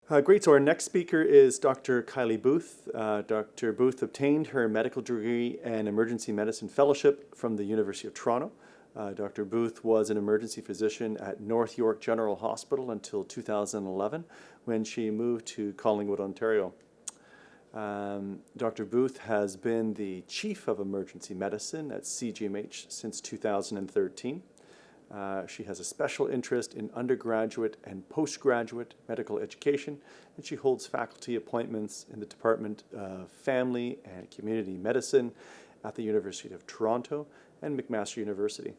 Great. So our next speaker is Dr. Kylie Booth. Dr. Booth obtained her medical degree and emergency medicine fellowship from the University of Toronto. Dr. Booth was an emergency physician at North York General Hospital until 2011 when she moved to Collingwood, Ontario. Dr. Booth has been the Chief of Emergency Medicine at CGMH since 2013. She has a special interest in undergraduate and postgraduate medical education, and she holds faculty appointments in the Department of Family and Community Medicine at the University of Toronto and McMaster University.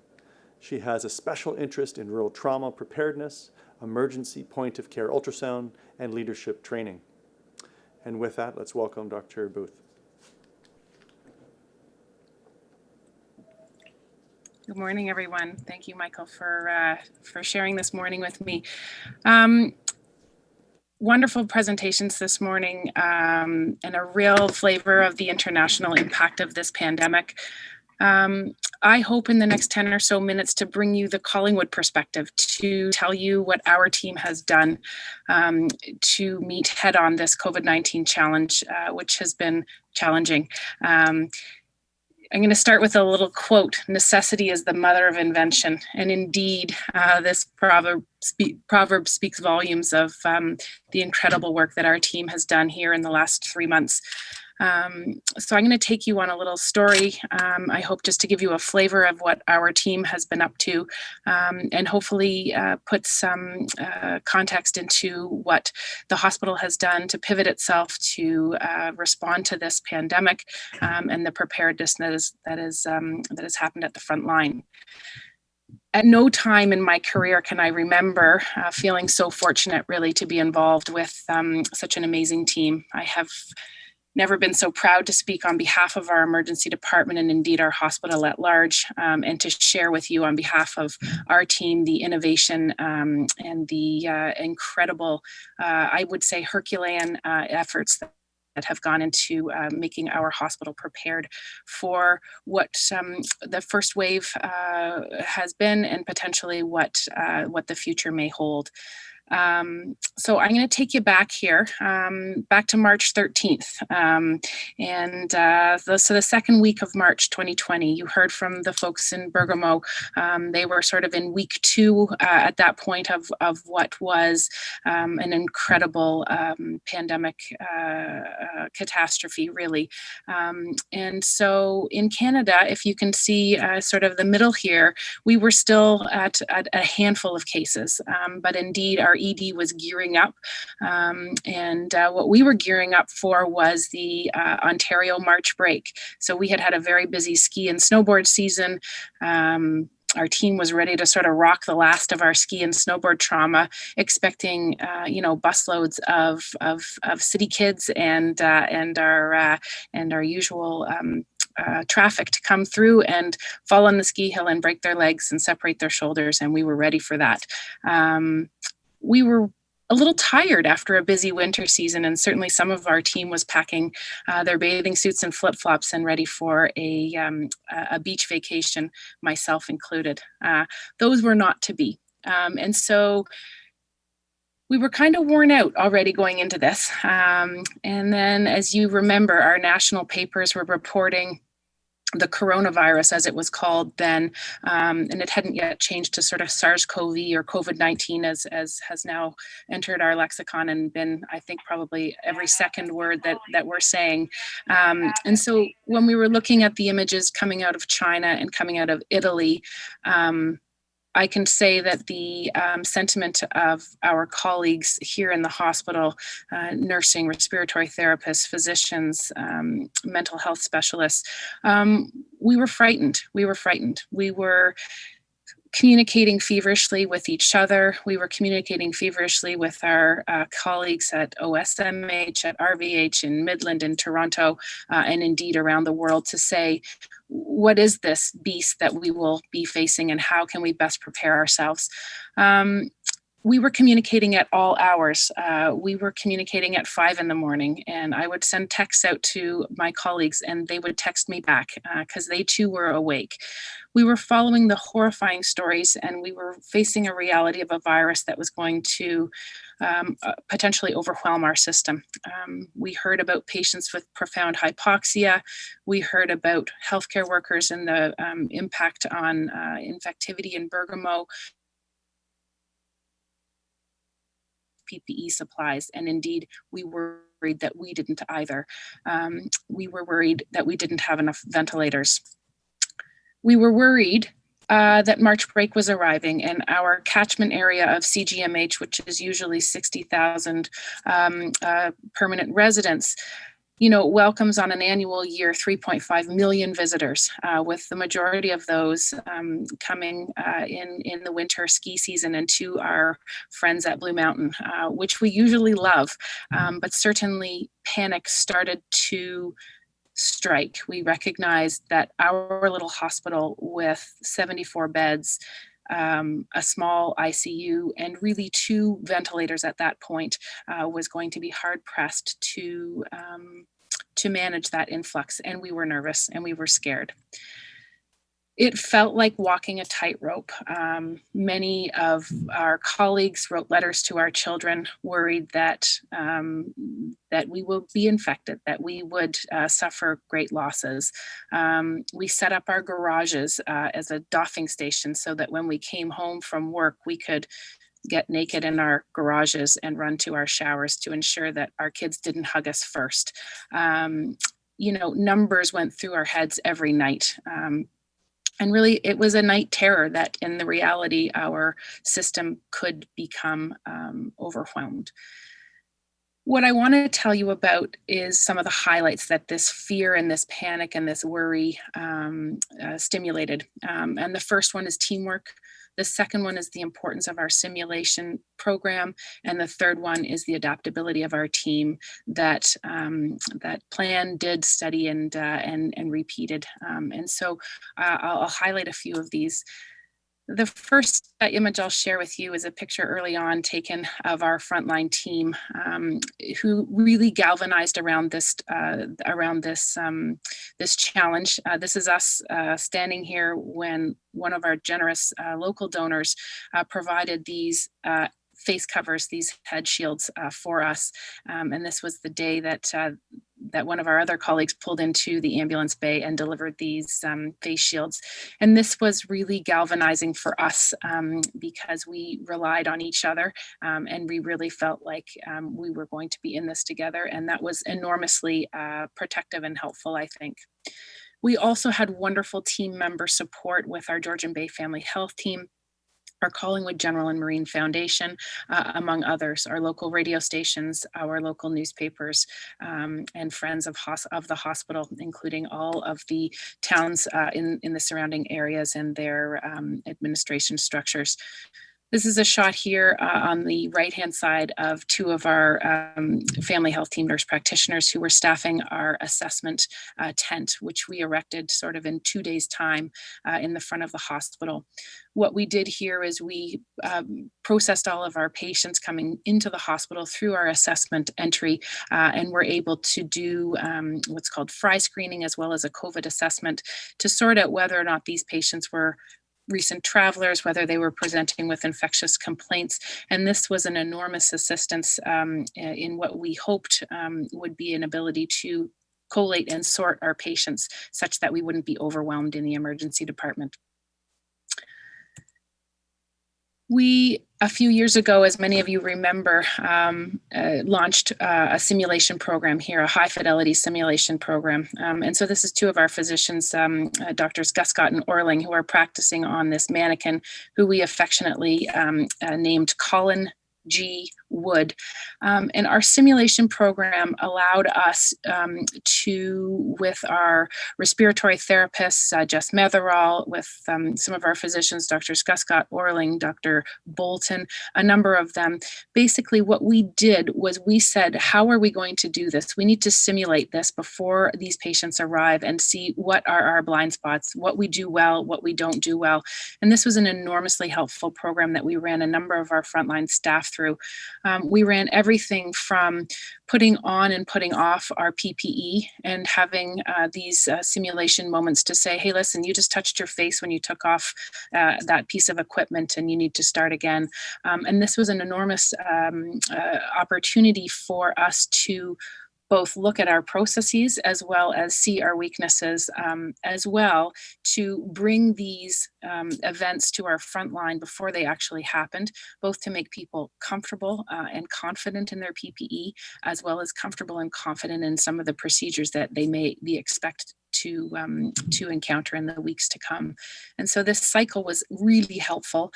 She has a special interest in rural trauma preparedness, emergency point-of-care ultrasound, and leadership training. And with that, let's welcome Dr. Booth. Good morning, everyone. Thank you, Michael, for sharing this morning with me. Wonderful presentations this morning and a real flavor of the international impact of this pandemic. I hope in the next 10 or so minutes to bring you the Collingwood perspective, to tell you what our team has done to meet head on this COVID-19 challenge, which has been challenging. I'm going to start with a little quote: "Necessity is the mother of invention." And indeed, this proverb speaks volumes of the incredible work that our team has done here in the last 3 months. So I'm going to take you on a little story, I hope just to give you a flavor of what our team has been up to, and hopefully put some context into what the hospital has done to pivot itself to respond to this pandemic, and the preparedness that has happened at the front line. At no time in my career can I remember feeling so fortunate, really, to be involved with such an amazing team. I have never been so proud to speak on behalf of our emergency department and indeed our hospital at large, and to share with you on behalf of our team the innovation and the incredible, I would say, Herculean efforts that have gone into making our hospital prepared for what the first wave has been, and potentially what the future may hold. So I'm going to take you back here, back to March 13th. So the second week of March 2020, you heard from the folks in Bergamo. They were sort of in week 2 at that point of what was an incredible pandemic catastrophe, really. And so in Canada, if you can see sort of the middle here, we were still at a handful of cases, but indeed our ED was gearing up, and what we were gearing up for was the Ontario March break. So we had a very busy ski and snowboard season. Our team was ready to sort of rock the last of our ski and snowboard trauma, expecting busloads of city kids and our usual traffic to come through and fall on the ski hill and break their legs and separate their shoulders, and we were ready for that. We were a little tired after a busy winter season, and certainly some of our team was packing their bathing suits and flip-flops and ready for a beach vacation, myself included. Those were not to be. And so we were kind of worn out already going into this. And then, as you remember, our national papers were reporting the coronavirus, as it was called then, and it hadn't yet changed to sort of SARS-CoV or COVID-19, as has now entered our lexicon and been, I think, probably every second word that we're saying. And so when we were looking at the images coming out of China and coming out of Italy, I can say that the sentiment of our colleagues here in the hospital, nursing, respiratory therapists, physicians, mental health specialists, we were frightened. We were communicating feverishly with each other. We were communicating feverishly with our colleagues at OSMH, at RVH, in Midland, in Toronto, and indeed around the world, to say, what is this beast that we will be facing and how can we best prepare ourselves? we were communicating at all hours. We were communicating at 5 in the morning, and I would send texts out to my colleagues and they would text me back because they too were awake. We were following the horrifying stories, and we were facing a reality of a virus that was going to potentially overwhelm our system. We heard about patients with profound hypoxia. We heard about healthcare workers and the impact on infectivity in Bergamo, PPE supplies, and indeed, we were worried that we didn't either. We were worried that we didn't have enough ventilators. We were worried that March break was arriving, and our catchment area of CGMH, which is usually 60,000 permanent residents, welcomes on an annual year 3.5 million visitors, with the majority of those coming in the winter ski season and to our friends at Blue Mountain, which we usually love. But certainly panic started to strike. We recognized that our little hospital with 74 beds, a small ICU, and really 2 ventilators at that point was going to be hard pressed to manage that influx. And we were nervous and we were scared. It felt like walking a tightrope. Many of our colleagues wrote letters to our children, worried that that we would be infected, that we would suffer great losses. We set up our garages as a doffing station so that when we came home from work, we could get naked in our garages and run to our showers to ensure that our kids didn't hug us first. Numbers went through our heads every night. And really, it was a night terror that in the reality, our system could become overwhelmed. What I want to tell you about is some of the highlights that this fear and this panic and this worry stimulated. And the first one is teamwork. The second one is the importance of our simulation program. And the third one is the adaptability of our team that planned, did, study, and repeated. And so I'll highlight a few of these. The first image I'll share with you is a picture early on taken of our frontline team, who really galvanized around this this challenge. This is us standing here when one of our generous local donors provided these face covers, these head shields for us. And this was the day that that one of our other colleagues pulled into the ambulance bay and delivered these face shields. And this was really galvanizing for us because we relied on each other and we really felt like we were going to be in this together. And that was enormously protective and helpful, I think. We also had wonderful team member support with our Georgian Bay Family Health team, our Collingwood General and Marine Foundation, among others, our local radio stations, our local newspapers, and friends of the hospital, including all of the towns in the surrounding areas and their administration structures. This is a shot here on the right-hand side of 2 of our family health team nurse practitioners who were staffing our assessment tent, which we erected sort of in 2 days' time in the front of the hospital. What we did here is we processed all of our patients coming into the hospital through our assessment entry and were able to do what's called fry screening as well as a COVID assessment to sort out whether or not these patients were recent travelers, whether they were presenting with infectious complaints. And this was an enormous assistance in what we hoped would be an ability to collate and sort our patients such that we wouldn't be overwhelmed in the emergency department. We, a few years ago, as many of you remember, launched a simulation program here, a high fidelity simulation program. And so this is 2 of our physicians, Doctors Guscott and Orling, who are practicing on this mannequin, who we affectionately named Colin G. would. And our simulation program allowed us to, with our respiratory therapists, Jess Metherall, with some of our physicians, Dr. Scott Orling, Dr. Bolton, a number of them. Basically, what we did was we said, how are we going to do this? We need to simulate this before these patients arrive and see what are our blind spots, what we do well, what we don't do well. And this was an enormously helpful program that we ran a number of our frontline staff through. We ran everything from putting on and putting off our PPE and having these simulation moments to say, hey, listen, you just touched your face when you took off that piece of equipment and you need to start again. And this was an enormous opportunity for us to both look at our processes as well as see our weaknesses, as well to bring these events to our front line before they actually happened, both to make people comfortable and confident in their PPE, as well as comfortable and confident in some of the procedures that they may be expected to encounter in the weeks to come. And so this cycle was really helpful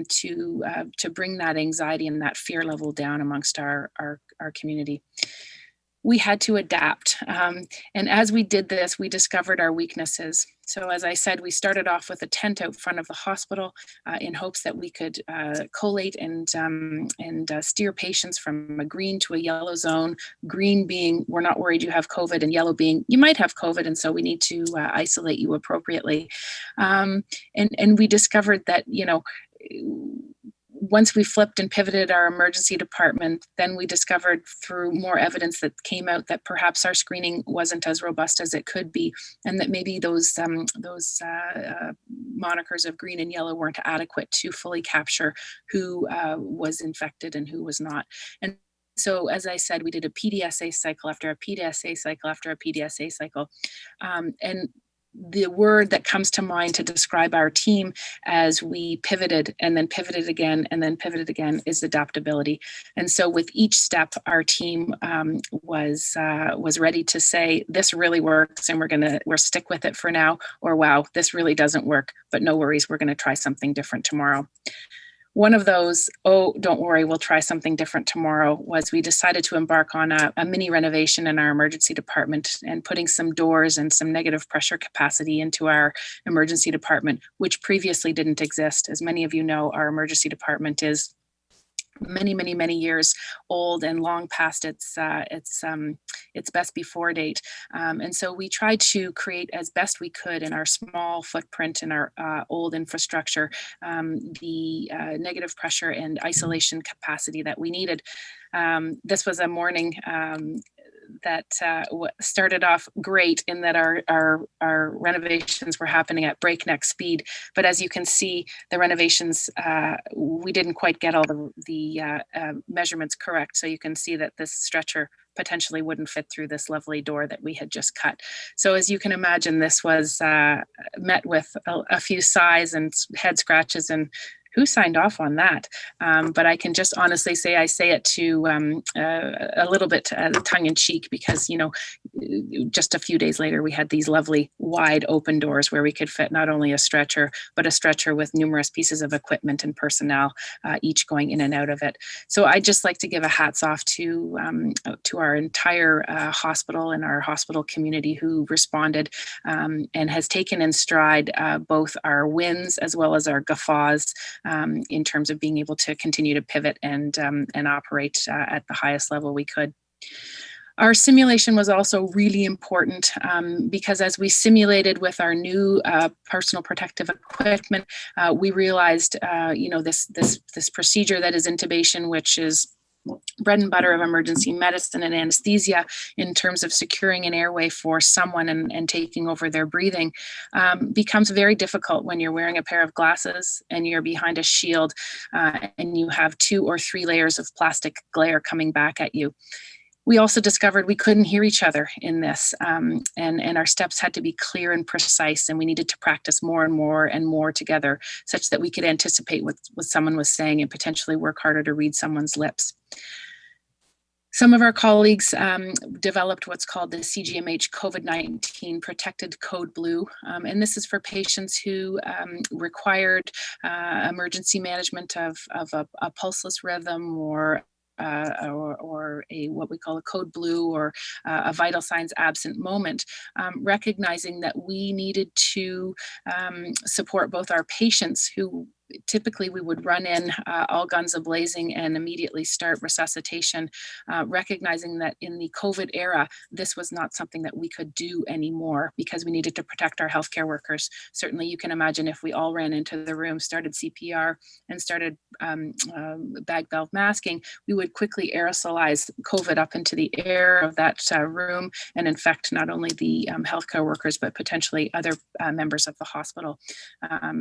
to bring that anxiety and that fear level down amongst our community. We had to adapt. And as we did this, we discovered our weaknesses. So as I said, we started off with a tent out front of the hospital in hopes that we could collate and steer patients from a green to a yellow zone. Green being, we're not worried you have COVID, and yellow being, you might have COVID, and so we need to isolate you appropriately. And we discovered that, you know, once we flipped and pivoted our emergency department, then we discovered through more evidence that came out that perhaps our screening wasn't as robust as it could be, and that maybe those monikers of green and yellow weren't adequate to fully capture who was infected and who was not. And so, as I said, we did a PDSA cycle after a PDSA cycle after a PDSA cycle. And the word that comes to mind to describe our team as we pivoted and then pivoted again and then pivoted again is adaptability. And so with each step, our team was ready to say, this really works and we're stick with it for now, or wow, this really doesn't work, but no worries, we're going to try something different tomorrow. One of those, oh, don't worry, we'll try something different tomorrow, was we decided to embark on a mini renovation in our emergency department and putting some doors and some negative pressure capacity into our emergency department, which previously didn't exist. As many of you know, our emergency department is many years old and long past its best before date. And so we tried to create as best we could in our small footprint in our old infrastructure, the negative pressure and isolation capacity that we needed. This was a morning that started off great in that our renovations were happening at breakneck speed. But as you can see, the renovations, we didn't quite get all the measurements correct. So you can see that this stretcher potentially wouldn't fit through this lovely door that we had just cut. So as you can imagine, this was met with a few sighs and head scratches and who signed off on that? But I can just honestly say, I say it to a little bit tongue in cheek because, you know, just a few days later, we had these lovely wide open doors where we could fit not only a stretcher, but a stretcher with numerous pieces of equipment and personnel, each going in and out of it. So I'd just like to give a hats off to our entire hospital and our hospital community who responded and has taken in stride both our wins as well as our guffaws, in terms of being able to continue to pivot and operate at the highest level we could. Our simulation was also really important because as we simulated with our new personal protective equipment, we realized, this procedure that is intubation, which is bread and butter of emergency medicine and anesthesia in terms of securing an airway for someone and taking over their breathing, becomes very difficult when you're wearing a pair of glasses and you're behind a shield and you have 2 or 3 layers of plastic glare coming back at you. We also discovered we couldn't hear each other in this, and our steps had to be clear and precise, and we needed to practice more and more together such that we could anticipate what someone was saying and potentially work harder to read someone's lips. Some of our colleagues developed what's called the CGMH COVID-19 Protected Code Blue, and this is for patients who required emergency management of a pulseless rhythm or or a what we call a code blue or a vital signs absent moment, recognizing that we needed to support both our patients who typically we would run in all guns a-blazing and immediately start resuscitation, recognizing that in the COVID era, this was not something that we could do anymore because we needed to protect our healthcare workers. Certainly you can imagine if we all ran into the room, started CPR and started bag valve masking, we would quickly aerosolize COVID up into the air of that room and infect not only the healthcare workers, but potentially other members of the hospital.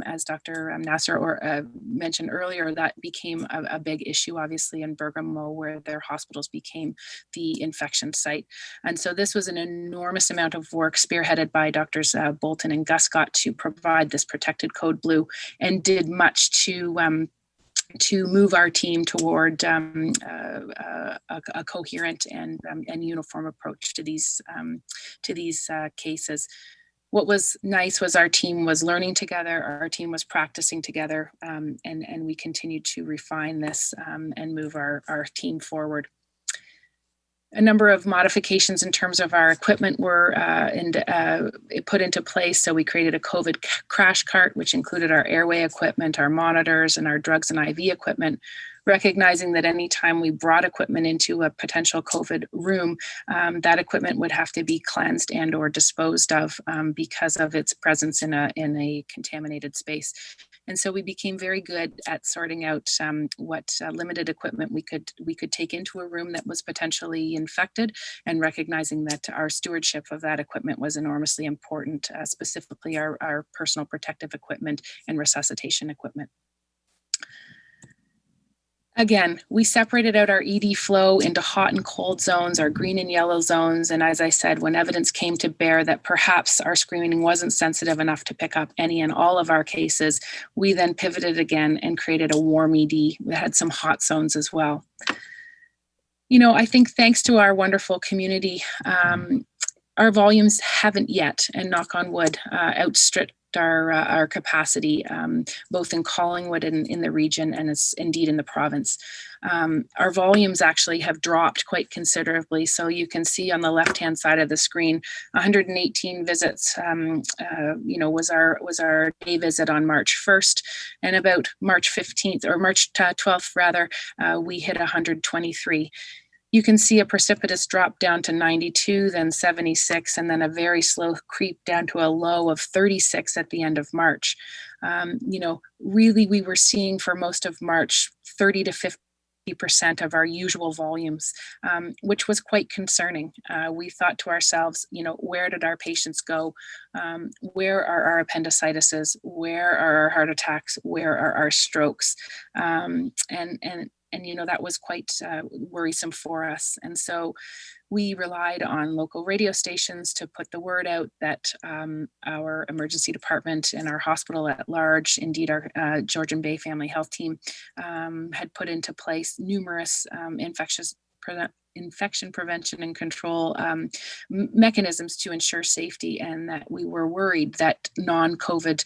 As Dr. Nasser mentioned earlier, that became a big issue, obviously, in Bergamo, where their hospitals became the infection site. And so this was an enormous amount of work spearheaded by Doctors Bolton and Guscott to provide this protected code blue, and did much to move our team toward a coherent and uniform approach to these cases. What was nice was our team was learning together, our team was practicing together, and we continued to refine this and move our team forward. A number of modifications in terms of our equipment were put into place. So we created a COVID crash cart, which included our airway equipment, our monitors, and our drugs and IV equipment, recognizing that anytime we brought equipment into a potential COVID room, that equipment would have to be cleansed and or disposed of because of its presence in a contaminated space. And so we became very good at sorting out what limited equipment we could take into a room that was potentially infected, and recognizing that our stewardship of that equipment was enormously important, specifically our personal protective equipment and resuscitation equipment. Again, we separated out our ED flow into hot and cold zones, our green and yellow zones. And as I said, when evidence came to bear that perhaps our screening wasn't sensitive enough to pick up any and all of our cases, we then pivoted again and created a warm ED that had some hot zones as well. You know, I think thanks to our wonderful community, our volumes haven't yet, and knock on wood, outstripped our capacity, both in Collingwood and in the region, and it's indeed in the province. Our volumes actually have dropped quite considerably. So you can see on the left-hand side of the screen, 118 visits, was our day visit on March 1st, and about March 15th or March 12th rather, we hit 123. You can see a precipitous drop down to 92, then 76, and then a very slow creep down to a low of 36 at the end of March. Really, we were seeing for most of March 30 to 50% of our usual volumes, which was quite concerning. We thought to ourselves, where did our patients go? Where are our appendicitis? Where are our heart attacks? Where are our strokes? And that was quite worrisome for us. And so we relied on local radio stations to put the word out that our emergency department and our hospital at large, indeed our Georgian Bay Family Health Team, had put into place numerous infection prevention and control mechanisms to ensure safety, and that we were worried that non-COVID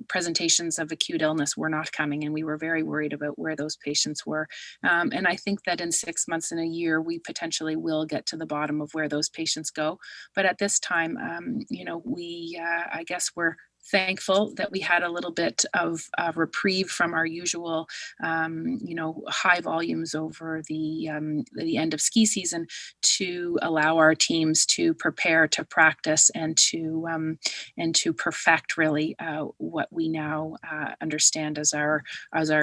presentations of acute illness were not coming, and we were very worried about where those patients were. And I think that in 6 months and a year, we potentially will get to the bottom of where those patients go. But at this time, I guess we're thankful that we had a little bit of reprieve from our usual, high volumes over the end of ski season, to allow our teams to prepare, to practice, and to perfect really what we now understand as our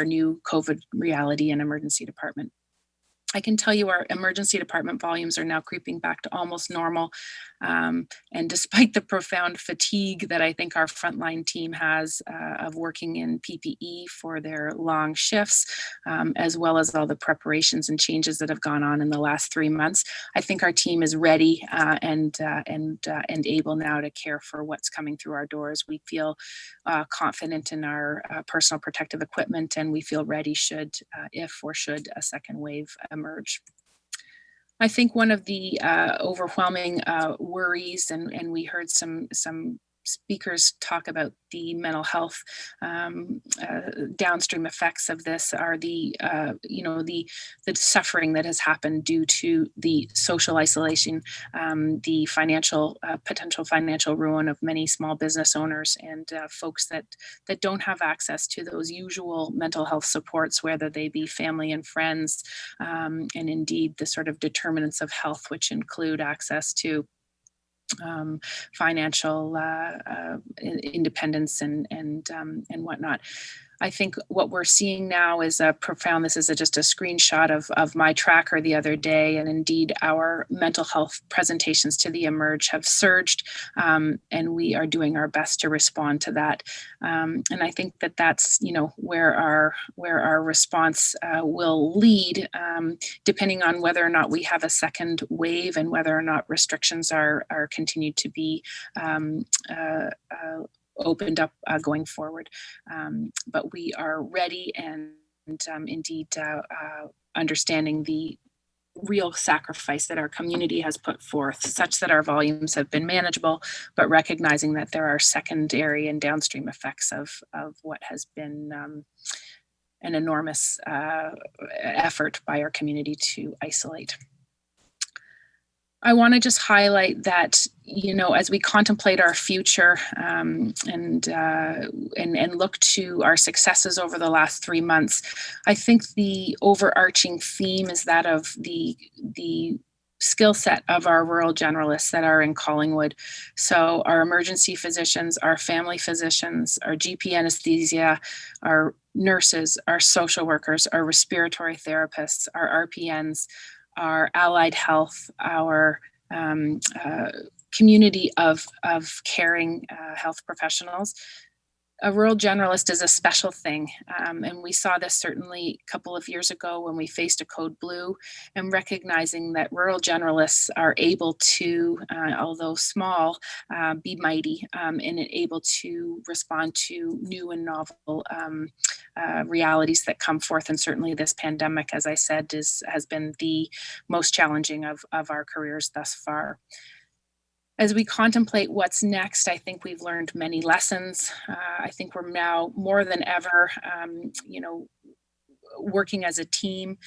new COVID reality and emergency department. I can tell you our emergency department volumes are now creeping back to almost normal. And despite the profound fatigue that I think our frontline team has of working in PPE for their long shifts, as well as all the preparations and changes that have gone on in the last 3 months, I think our team is ready and able now to care for what's coming through our doors. We feel confident in our personal protective equipment, and we feel ready should a second wave emerge. I think one of the overwhelming worries, and we heard some speakers talk about the mental health downstream effects of this are the suffering that has happened due to the social isolation, the financial potential financial ruin of many small business owners and folks that don't have access to those usual mental health supports, whether they be family and friends, and indeed the sort of determinants of health, which include access to financial independence and whatnot. I think what we're seeing now is a profound, this is just a screenshot of my tracker the other day, and indeed our mental health presentations to the Emerge have surged, and we are doing our best to respond to that. And I think that that's, where our response will lead, depending on whether or not we have a second wave and whether or not restrictions are continued to be opened up going forward. But we are ready and indeed understanding the real sacrifice that our community has put forth, such that our volumes have been manageable, but recognizing that there are secondary and downstream effects of what has been an enormous effort by our community to isolate. I want to just highlight that, as we contemplate our future and look to our successes over the last 3 months, I think the overarching theme is that of the skill set of our rural generalists that are in Collingwood. So our emergency physicians, our family physicians, our GP anesthesia, our nurses, our social workers, our respiratory therapists, our RPNs, our allied health, our community of caring health professionals. A rural generalist is a special thing. And we saw this certainly a couple of years ago when we faced a code blue, and recognizing that rural generalists are able to, although small, be mighty and able to respond to new and novel realities that come forth. And certainly this pandemic, as I said, has been the most challenging of our careers thus far. As we contemplate what's next, I think we've learned many lessons. I think we're now more than ever, working as a team.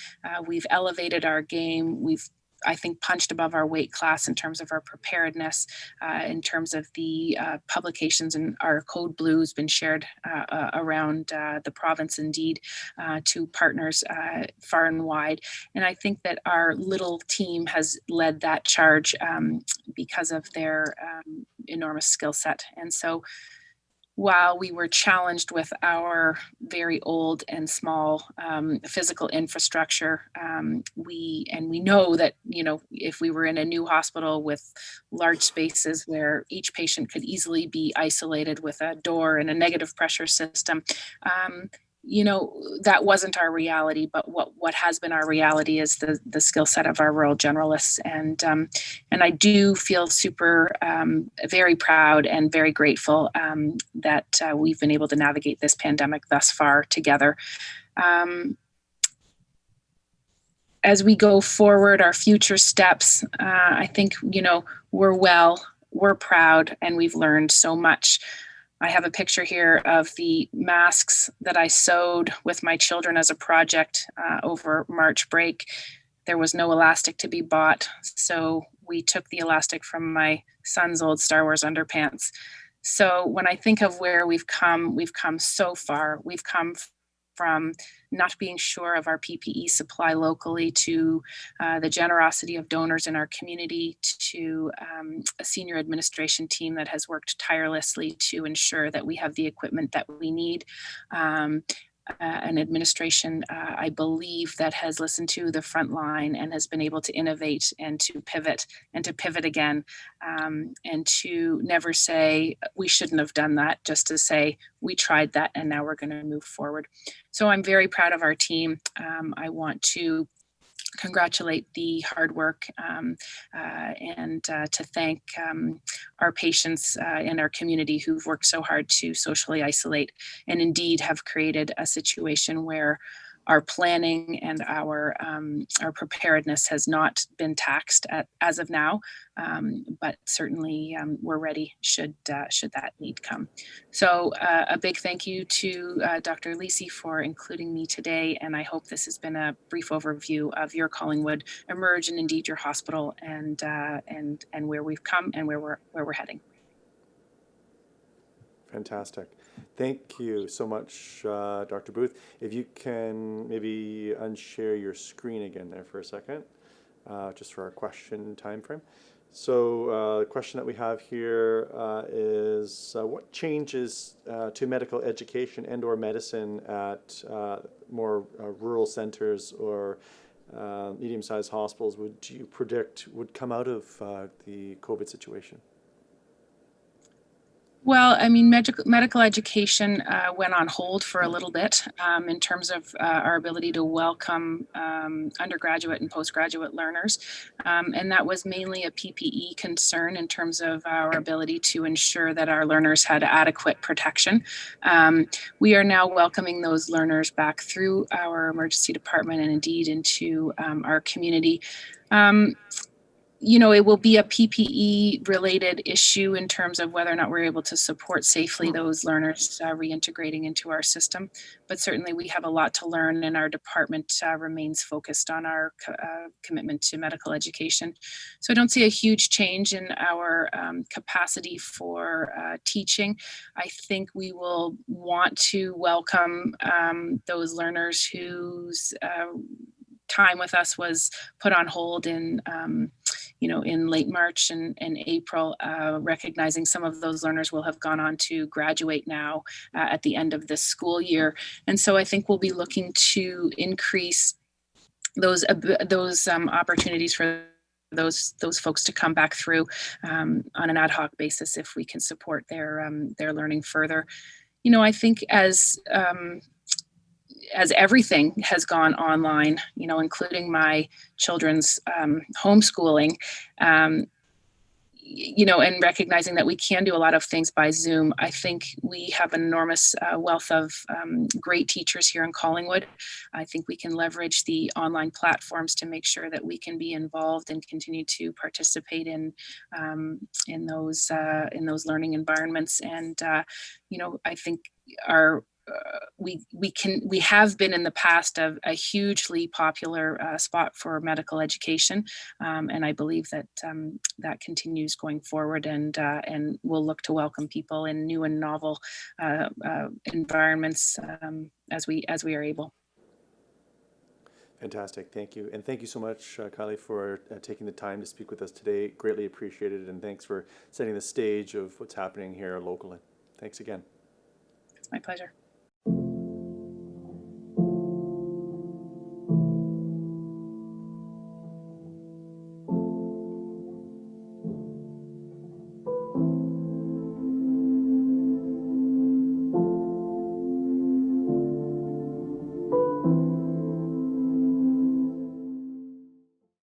We've elevated our game. We've, I think, punched above our weight class in terms of our preparedness, in terms of the publications, and our code blue has been shared around the province, indeed, to partners far and wide. And I think that our little team has led that charge because of their enormous skill set. And so while we were challenged with our very old and small physical infrastructure, we know that, if we were in a new hospital with large spaces where each patient could easily be isolated with a door and a negative pressure system, that wasn't our reality. But what has been our reality is the skill set of our rural generalists. And I do feel super, very proud and very grateful that we've been able to navigate this pandemic thus far together. As we go forward, our future steps, I think, we're proud, and we've learned so much. I have a picture here of the masks that I sewed with my children as a project over March break. There was no elastic to be bought, so we took the elastic from my son's old Star Wars underpants. So when I think of where we've come so far. We've come from not being sure of our PPE supply locally to the generosity of donors in our community, to a senior administration team that has worked tirelessly to ensure that we have the equipment that we need. An administration, I believe, that has listened to the front line and has been able to innovate and to pivot again, and to never say we shouldn't have done that, just to say we tried that and now we're going to move forward. So I'm very proud of our team. I want to congratulate the hard work and to thank our patients in our community who've worked so hard to socially isolate and indeed have created a situation where our planning and our preparedness has not been taxed as of now, but certainly we're ready should that need come. So a big thank you to Dr. Lisi for including me today, and I hope this has been a brief overview of your Collingwood Emerge and indeed your hospital and where we've come and where we're heading. Fantastic. Thank you so much, Dr. Booth. If you can maybe unshare your screen again there for a second, just for our question time frame. So the question that we have here is what changes to medical education and or medicine at more rural centers or medium-sized hospitals would you predict would come out of the COVID situation? Well, I mean, medical education went on hold for a little bit in terms of our ability to welcome undergraduate and postgraduate learners. And that was mainly a PPE concern in terms of our ability to ensure that our learners had adequate protection. We are now welcoming those learners back through our emergency department and indeed into our community. You know, it will be a PPE related issue in terms of whether or not we're able to support safely those learners reintegrating into our system. But certainly we have a lot to learn, and our department remains focused on our commitment to medical education. So I don't see a huge change in our capacity for teaching. I think we will want to welcome those learners whose time with us was put on hold in in late March and April, recognizing some of those learners will have gone on to graduate now at the end of this school year. And so I think we'll be looking to increase those opportunities for those folks to come back through on an ad hoc basis if we can support their learning further. You know, I think as everything has gone online, you know, including my children's homeschooling, you know, and recognizing that we can do a lot of things by Zoom, I think we have an enormous wealth of great teachers here in Collingwood. I think we can leverage the online platforms to make sure that we can be involved and continue to participate in those learning environments. And you know, I think our we have been in the past a hugely popular spot for medical education, and I believe that that continues going forward, and we'll look to welcome people in new and novel environments as we are able. Fantastic, thank you. And thank you so much, Kylie, for taking the time to speak with us today. Greatly appreciated, and thanks for setting the stage of what's happening here locally. Thanks again. It's my pleasure.